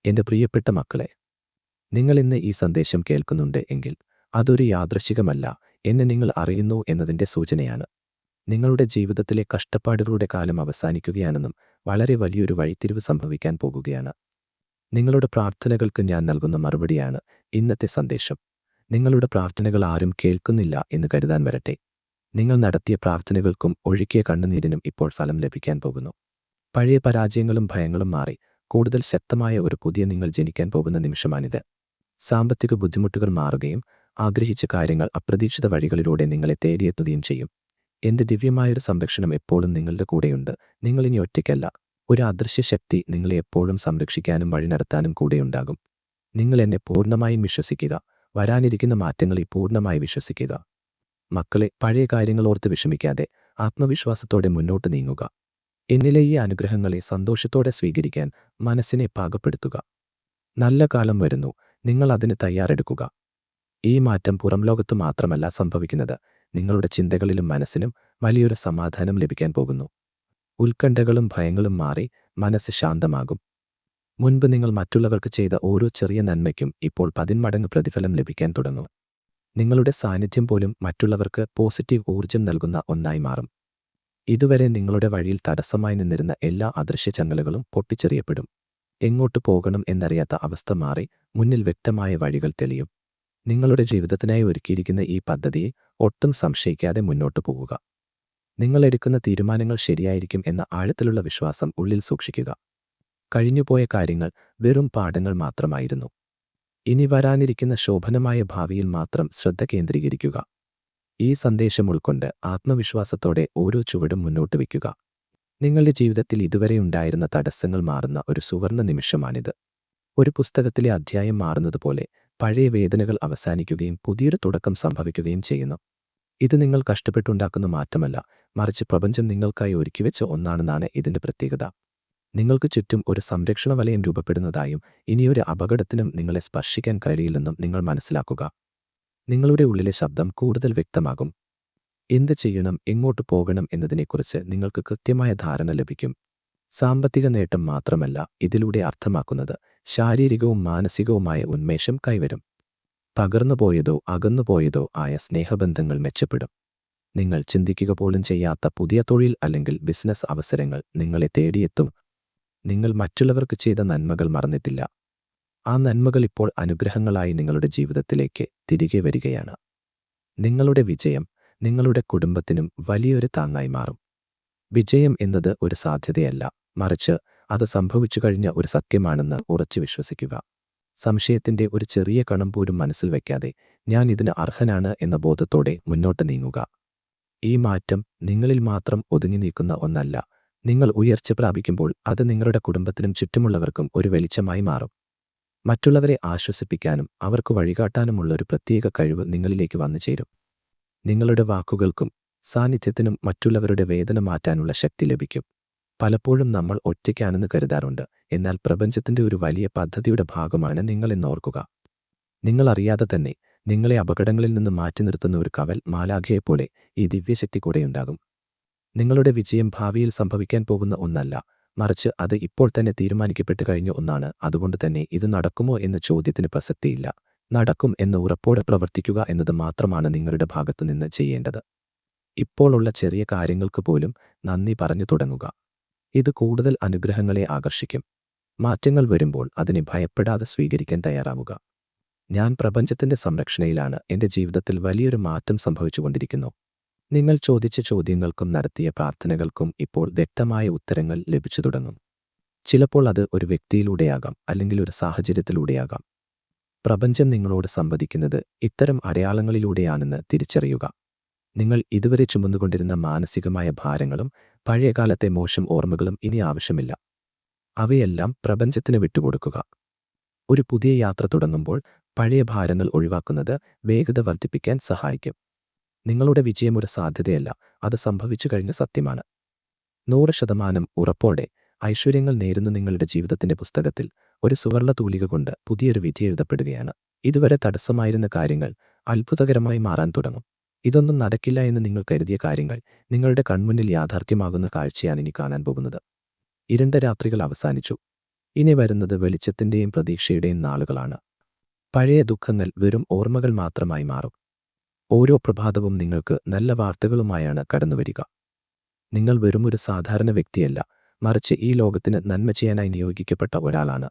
എൻ്റെ പ്രിയപ്പെട്ട മക്കളെ, നിങ്ങൾ ഇന്ന് ഈ സന്ദേശം കേൾക്കുന്നുണ്ട് എങ്കിൽ അതൊരു യാദൃശ്ചികമല്ല, എന്നെ നിങ്ങൾ അറിയുന്നു എന്നതിൻ്റെ സൂചനയാണ്. നിങ്ങളുടെ ജീവിതത്തിലെ കഷ്ടപ്പാടുകളുടെ കാലം അവസാനിക്കുകയാണെന്നും വളരെ വലിയൊരു വഴിത്തിരിവ് സംഭവിക്കാൻ പോകുകയാണ്. നിങ്ങളുടെ പ്രാർത്ഥനകൾക്ക് ഞാൻ നൽകുന്ന മറുപടിയാണ് ഇന്നത്തെ സന്ദേശം. നിങ്ങളുടെ പ്രാർത്ഥനകൾ ആരും കേൾക്കുന്നില്ല എന്ന് കരുതാൻ വരട്ടെ. നിങ്ങൾ നടത്തിയ പ്രാർത്ഥനകൾക്കും ഒഴുക്കിയ കണ്ണുനീരിനും ഇപ്പോൾ ഫലം ലഭിക്കാൻ പോകുന്നു. പഴയ പരാജയങ്ങളും ഭയങ്ങളും മാറി കൂടുതൽ ശക്തമായ ഒരു പുതിയ നിങ്ങൾ ജനിക്കാൻ പോകുന്ന നിമിഷമാണിത്. സാമ്പത്തിക ബുദ്ധിമുട്ടുകൾ മാറുകയും ആഗ്രഹിച്ച കാര്യങ്ങൾ അപ്രതീക്ഷിത വഴികളിലൂടെ നിങ്ങളെ തേടിയെത്തുകയും ചെയ്യും. എൻ്റെ ദിവ്യമായൊരു സംരക്ഷണം എപ്പോഴും നിങ്ങളുടെ കൂടെയുണ്ട്. നിങ്ങളിനി ഒറ്റയ്ക്കല്ല. ഒരു അദൃശ്യ ശക്തി നിങ്ങളെ എപ്പോഴും സംരക്ഷിക്കാനും വഴി നടത്താനും കൂടെയുണ്ടാകും. നിങ്ങൾ എന്നെ പൂർണ്ണമായും വിശ്വസിക്കുക. വരാനിരിക്കുന്ന മാറ്റങ്ങളെ പൂർണ്ണമായി വിശ്വസിക്കുക. മക്കളെ, പഴയ കാര്യങ്ങൾ ഓർത്ത് വിഷമിക്കാതെ ആത്മവിശ്വാസത്തോടെ മുന്നോട്ട് നീങ്ങുക. എന്നിലെ ഈ അനുഗ്രഹങ്ങളെ സന്തോഷത്തോടെ സ്വീകരിക്കാൻ മനസ്സിനെ പാകപ്പെടുത്തുക. നല്ല കാലം വരുന്നു. നിങ്ങൾ അതിന് തയ്യാറെടുക്കുക. ഈ മാറ്റം പുറം ലോകത്ത് മാത്രമല്ല സംഭവിക്കുന്നത്, നിങ്ങളുടെ ചിന്തകളിലും മനസ്സിനും വലിയൊരു സമാധാനം ലഭിക്കാൻ പോകുന്നു. ഉത്കണ്ഠകളും ഭയങ്ങളും മാറി മനസ്സ് ശാന്തമാകും. മുൻപ് നിങ്ങൾ മറ്റുള്ളവർക്ക് ചെയ്ത ഓരോ ചെറിയ നന്മയ്ക്കും ഇപ്പോൾ 10 മടങ്ങ് പ്രതിഫലം ലഭിക്കാൻ തുടങ്ങും. നിങ്ങളുടെ സാന്നിധ്യം പോലും മറ്റുള്ളവർക്ക് പോസിറ്റീവ് ഊർജം നൽകുന്ന ഒന്നായി മാറും. ഇതുവരെ നിങ്ങളുടെ വഴിയിൽ തടസ്സമായി നിന്നിരുന്ന എല്ലാ അദൃശ്യ ചങ്ങലകളും പൊട്ടിച്ചെറിയപ്പെടും. എങ്ങോട്ട് പോകണം എന്നറിയാത്ത അവസ്ഥ മാറി മുന്നിൽ വ്യക്തമായ വഴികൾ തെളിയും. നിങ്ങളുടെ ജീവിതത്തിനായി ഒരുക്കിയിരിക്കുന്ന ഈ പദ്ധതിയെ ഒട്ടും സംശയിക്കാതെ മുന്നോട്ട് പോവുക. നിങ്ങൾ എടുക്കുന്ന തീരുമാനങ്ങൾ ശരിയായിരിക്കും എന്ന ആഴത്തിലുള്ള വിശ്വാസം ഉള്ളിൽ സൂക്ഷിക്കുക. കഴിഞ്ഞുപോയ കാര്യങ്ങൾ വെറും പാഠങ്ങൾ മാത്രമായിരുന്നു. ഇനി വരാനിരിക്കുന്ന ശോഭനമായ ഭാവിയിൽ മാത്രം ശ്രദ്ധ കേന്ദ്രീകരിക്കുക. ഈ സന്ദേശം ഉൾക്കൊണ്ട് ആത്മവിശ്വാസത്തോടെ ഓരോ ചുവടും മുന്നോട്ട് വയ്ക്കുക. നിങ്ങളുടെ ജീവിതത്തിൽ ഇതുവരെ ഉണ്ടായിരുന്ന തടസ്സങ്ങൾ മാറുന്ന ഒരു സുവർണ നിമിഷമാണിത്. ഒരു പുസ്തകത്തിലെ അധ്യായം മാറുന്നതുപോലെ പഴയ വേദനകൾ അവസാനിക്കുകയും പുതിയൊരു തുടക്കം സംഭവിക്കുകയും ചെയ്യുന്നു. ഇത് നിങ്ങൾ കഷ്ടപ്പെട്ടുണ്ടാക്കുന്ന മാറ്റമല്ല, മറിച്ച് പ്രപഞ്ചം നിങ്ങൾക്കായി ഒരുക്കിവെച്ച ഒന്നാണെന്നാണ് ഇതിൻ്റെ പ്രത്യേകത. നിങ്ങൾക്ക് ചുറ്റും ഒരു സംരക്ഷണ വലയം രൂപപ്പെടുന്നതായും ഇനിയൊരു അപകടത്തിനും നിങ്ങളെ സ്പർശിക്കാൻ കഴിയില്ലെന്നും നിങ്ങൾ മനസ്സിലാക്കുക. നിങ്ങളുടെ ഉള്ളിലെ ശബ്ദം കൂടുതൽ വ്യക്തമാകും. എന്ത് ചെയ്യണം, എങ്ങോട്ട് പോകണം എന്നതിനെക്കുറിച്ച് നിങ്ങൾക്ക് കൃത്യമായ ധാരണ ലഭിക്കും. സാമ്പത്തിക നേട്ടം മാത്രമല്ല ഇതിലൂടെ അർത്ഥമാക്കുന്നത്, ശാരീരികവും മാനസികവുമായ ഉന്മേഷം കൈവരും. തകർന്നുപോയതോ അകന്നുപോയതോ ആയ സ്നേഹബന്ധങ്ങൾ മെച്ചപ്പെടും. നിങ്ങൾ ചിന്തിക്കുക പോലും ചെയ്യാത്ത പുതിയ തൊഴിൽ അല്ലെങ്കിൽ ബിസിനസ് അവസരങ്ങൾ നിങ്ങളെ തേടിയെത്തും. നിങ്ങൾ മറ്റുള്ളവർക്ക് ചെയ്ത നന്മകൾ മറന്നിട്ടില്ല. ആ നന്മകൾ ഇപ്പോൾ അനുഗ്രഹങ്ങളായി നിങ്ങളുടെ ജീവിതത്തിലേക്ക് തിരികെ വരികയാണ്. നിങ്ങളുടെ വിജയം നിങ്ങളുടെ കുടുംബത്തിനും വലിയൊരു താങ്ങായി മാറും. വിജയം എന്നത് ഒരു സാധ്യതയല്ല, മറിച്ച് അത് സംഭവിച്ചു കഴിഞ്ഞ ഒരു സത്യമാണെന്ന് ഉറച്ചു വിശ്വസിക്കുക. സംശയത്തിൻ്റെ ഒരു ചെറിയ കണം പോലും മനസ്സിൽ വയ്ക്കാതെ ഞാൻ ഇതിന് അർഹനാണ് എന്ന ബോധത്തോടെ മുന്നോട്ട് നീങ്ങുക. ഈ മാറ്റം നിങ്ങളിൽ മാത്രം ഒതുങ്ങി നിൽക്കുന്ന ഒന്നല്ല. നിങ്ങൾ ഉയർച്ച പ്രാപിക്കുമ്പോൾ അത് നിങ്ങളുടെ കുടുംബത്തിനും ചുറ്റുമുള്ളവർക്കും ഒരു വെളിച്ചമായി മാറും. മറ്റുള്ളവരെ ആശ്വസിപ്പിക്കാനും അവർക്ക് വഴികാട്ടാനുമുള്ളൊരു പ്രത്യേക കഴിവ് നിങ്ങളിലേക്ക് വന്നു ചേരും. നിങ്ങളുടെ വാക്കുകൾക്കും സാന്നിധ്യത്തിനും മറ്റുള്ളവരുടെ വേദന മാറ്റാനുള്ള ശക്തി ലഭിക്കും. പലപ്പോഴും നമ്മൾ ഒറ്റയ്ക്കാണെന്ന് കരുതാറുണ്ട്, എന്നാൽ പ്രപഞ്ചത്തിൻ്റെ ഒരു വലിയ പദ്ധതിയുടെ ഭാഗമാണ് നിങ്ങളെന്നോർക്കുക. നിങ്ങളറിയാതെ തന്നെ നിങ്ങളെ അപകടങ്ങളിൽ നിന്ന് മാറ്റി നിർത്തുന്ന ഒരു കവൽ മാലാഖയെപ്പോലെ ഈ ദിവ്യശക്തി കൂടെയുണ്ടാകും. നിങ്ങളുടെ വിജയം ഭാവിയിൽ സംഭവിക്കാൻ പോകുന്ന ഒന്നല്ല, മറിച്ച് അത് ഇപ്പോൾ തന്നെ തീരുമാനിക്കപ്പെട്ടു കഴിഞ്ഞ ഒന്നാണ്. അതുകൊണ്ട് തന്നെ ഇത് നടക്കുമോ എന്ന ചോദ്യത്തിന് പ്രസക്തിയില്ല. നടക്കും എന്ന ഉറപ്പോടെ പ്രവർത്തിക്കുക എന്നത് മാത്രമാണ് നിങ്ങളുടെ ഭാഗത്തു നിന്ന് ചെയ്യേണ്ടത്. ഇപ്പോഴുള്ള ചെറിയ കാര്യങ്ങൾക്ക് പോലും നന്ദി പറഞ്ഞു തുടങ്ങുക. ഇത് കൂടുതൽ അനുഗ്രഹങ്ങളെ ആകർഷിക്കും. മാറ്റങ്ങൾ വരുമ്പോൾ അതിനെ ഭയപ്പെടാതെ സ്വീകരിക്കാൻ തയ്യാറാവുക. ഞാൻ പ്രപഞ്ചത്തിൻ്റെ സംരക്ഷണയിലാണ്. എൻ്റെ ജീവിതത്തിൽ വലിയൊരു മാറ്റം സംഭവിച്ചുകൊണ്ടിരിക്കുന്നു. നിങ്ങൾ ചോദിച്ച ചോദ്യങ്ങൾക്കും നടത്തിയ പ്രാർത്ഥനകൾക്കും ഇപ്പോൾ വ്യക്തമായ ഉത്തരങ്ങൾ ലഭിച്ചു തുടങ്ങും. ചിലപ്പോൾ അത് ഒരു വ്യക്തിയിലൂടെയാകാം, അല്ലെങ്കിൽ ഒരു സാഹചര്യത്തിലൂടെയാകാം. പ്രപഞ്ചം നിങ്ങളോട് സംവദിക്കുന്നത് ഇത്തരം അടയാളങ്ങളിലൂടെയാണെന്ന് തിരിച്ചറിയുക. നിങ്ങൾ ഇതുവരെ ചുമന്നുകൊണ്ടിരുന്ന മാനസികമായ ഭാരങ്ങളും പഴയകാലത്തെ മോശം ഓർമ്മകളും ഇനി ആവശ്യമില്ല. അവയെല്ലാം പ്രപഞ്ചത്തിന് വിട്ടുകൊടുക്കുക. ഒരു പുതിയ യാത്ര തുടങ്ങുമ്പോൾ പഴയ ഭാരങ്ങൾ ഒഴിവാക്കുന്നത് വേഗത വർദ്ധിപ്പിക്കാൻ സഹായിക്കും. നിങ്ങളുടെ വിജയം ഒരു സാധ്യതയല്ല, അത് സംഭവിച്ചു കഴിഞ്ഞ സത്യമാണ്. 100% ഉറപ്പോടെ ഐശ്വര്യങ്ങൾ നേരുന്ന നിങ്ങളുടെ ജീവിതത്തിൻ്റെ പുസ്തകത്തിൽ ഒരു സുവർണ തൂലിക കൊണ്ട് പുതിയൊരു വിധി എഴുതപ്പെടുകയാണ്. ഇതുവരെ തടസ്സമായിരുന്ന കാര്യങ്ങൾ അത്ഭുതകരമായി മാറാൻ തുടങ്ങും. ഇതൊന്നും നടക്കില്ല എന്ന് നിങ്ങൾ കരുതിയ കാര്യങ്ങൾ നിങ്ങളുടെ കൺമുന്നിൽ യാഥാർത്ഥ്യമാകുന്ന കാഴ്ചയാണ് ഇനി കാണാൻ പോകുന്നത്. ഇരുണ്ട രാത്രികൾ അവസാനിച്ചു. ഇനി വരുന്നത് വെളിച്ചത്തിൻ്റെയും പ്രതീക്ഷയുടെയും നാളുകളാണ്. പഴയ ദുഃഖങ്ങൾ വെറും ഓർമ്മകൾ മാത്രമായി മാറും. ഓരോ പ്രഭാതവും നിങ്ങൾക്ക് നല്ല വാർത്തകളുമായാണ് കടന്നുവരിക. നിങ്ങൾ വെറുമൊരു സാധാരണ വ്യക്തിയല്ല, മറിച്ച് ഈ ലോകത്തിന് നന്മ ചെയ്യാനായി നിയോഗിക്കപ്പെട്ട ഒരാളാണ്.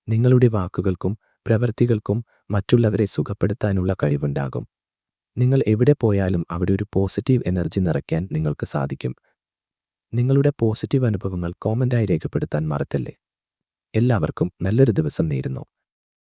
നിങ്ങളുടെ വാക്കുകൾക്കും പ്രവൃത്തികൾക്കും മറ്റുള്ളവരെ സുഖപ്പെടുത്താനുള്ള കഴിവുണ്ടാകും. നിങ്ങൾ എവിടെ പോയാലും അവിടെ ഒരു പോസിറ്റീവ് എനർജി നിറയ്ക്കാൻ നിങ്ങൾക്ക് സാധിക്കും. നിങ്ങളുടെ പോസിറ്റീവ് അനുഭവങ്ങൾ കോമൻ്റായി രേഖപ്പെടുത്താൻ മറക്കല്ലേ. എല്ലാവർക്കും നല്ലൊരു ദിവസം നേരുന്നു.